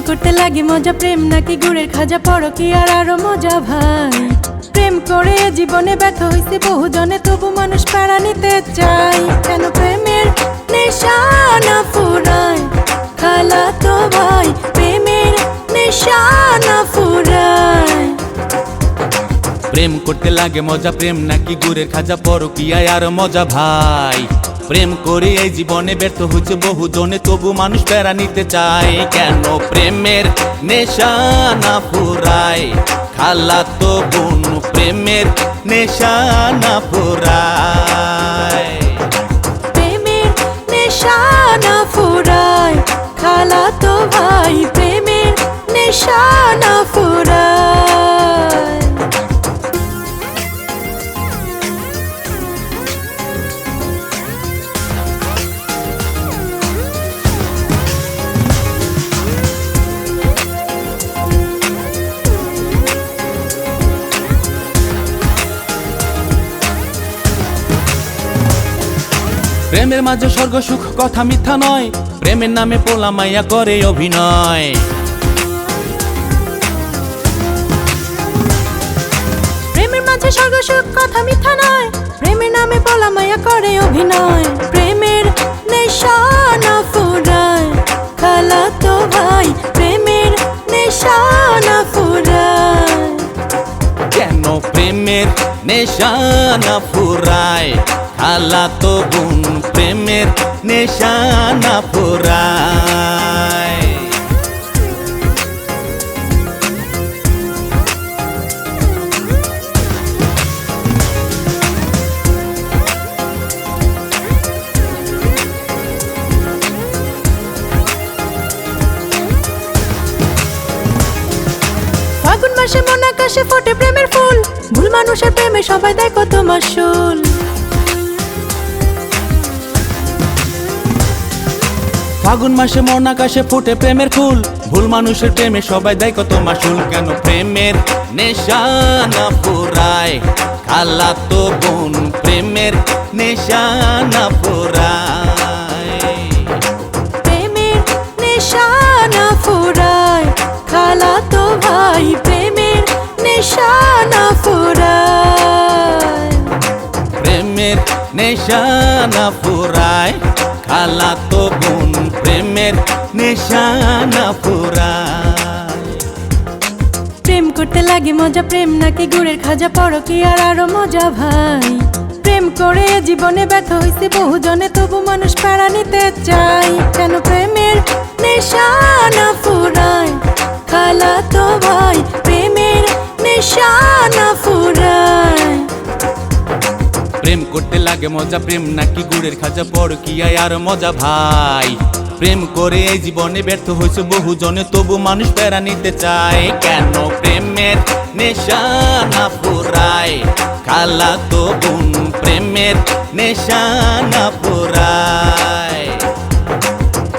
করতে লাগে মজা, প্রেম নাকি গুড়ের খাজা, পড়ো কি আর আরো মজা ভাই। প্রেম করে জীবনে ব্যর্থ হইছে বহুজনে, তবু মানুষ প্যারা নিতে চাই। কেন প্রেমের নেশা না ফুরায় খালাতো ভাই, প্রেমের নেশা না ফুরায়। প্রেম করতে লাগে মজা, প্রেম নাকি গুড়ের খাজা, পরকীয়ায় আর মজা ভাই। প্রেম করে এই জীবনে ব্যর্থ হচ্ছে বহুজনে, তবু মানুষ প্যারা নিতে চায়। কেন প্রেমের নেশা না ফুরায় খালাতো বোন, প্রেমের নেশা না ফুরায়। প্রেমের নেশা না ফুরায় খালাতো ভাই, প্রেমের নেশা না ফুরায়। প্রেমের মাঝে স্বর্গ সুখ কথা মিথ্যা নয়, প্রেমের নামে পোলা মাইয়া করে অভিনয়। প্রেমের মাঝে স্বর্গ সুখ কথা মিথ্যা নয়, প্রেমের নামে পোলা মাইয়া করে অভিনয়। প্রেমের নেশা না ফুরায় খালাতো ভাই, প্রেমের নেশা না ফুরায়। কেন প্রেমের নেশা না ফুরায় খালাতো বোন, প্রেমের নেশা না ফুরায়। ফাগুন মাসে মন আকাশে ফোটে প্রেমের ফুল, ভুল মানুষের প্রেমে সবাই দেয় কত মাসুল। ফাগুন মাসে মন আকাশে ফুটে প্রেমের ফুল, ভুল মানুষের প্রেমে সবাই দেয় কত মাসুল। কেন প্রেমের নেশা না ফুরায় খালাতো বোন, প্রেমের নেশা না ফুরায়। প্রেমের নেশা না ফুরায় খালাতো ভাই, প্রেমের নেশা না ফুরায়। প্রেমের নেশা না ফুরায় খালাতো বোন, প্রেমের নেশা না ফুরায়। প্রেম করতে লাগে মজা, প্রেম নাকি গুড়ের খাজা, পড়ো কি আর আরো মজা ভাই। প্রেম করে জীবনে ব্যর্থ হইছে বহুজনে, তবু মানুষ প্যারা নিতে চাই। কেন প্রেমের নেশা না ফুরায় খালাতো ভাই, প্রেমের নেশা না ফুরায়। প্রেম করতে লাগে মজা, প্রেম নাকি গুড়ের খাজা, পরকীয়ায় আর মজা ভাই। প্রেম করে এই জীবনে ব্যর্থ হয়েছে বহুজনে, তবু মানুষ প্যারা নিতে চায়। কেন প্রেমের নেশা না ফুরায় খালাতো বোন, প্রেমের নেশা না ফুরায়।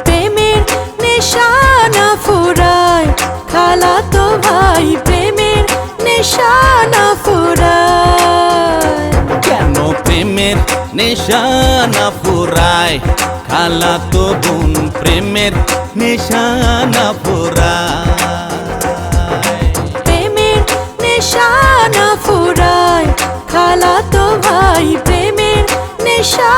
প্রেমের নেশা না ফুরায় খালাতো ভাই, প্রেমের নেশা না ফুরায়। কেন প্রেমের নেশা না ফুরায় খালাতো বোন, প্রেমের নেশা না ফুরায়। প্রেমের নেশা না ফুরায় খালাতো ভাই, প্রেমের নেশা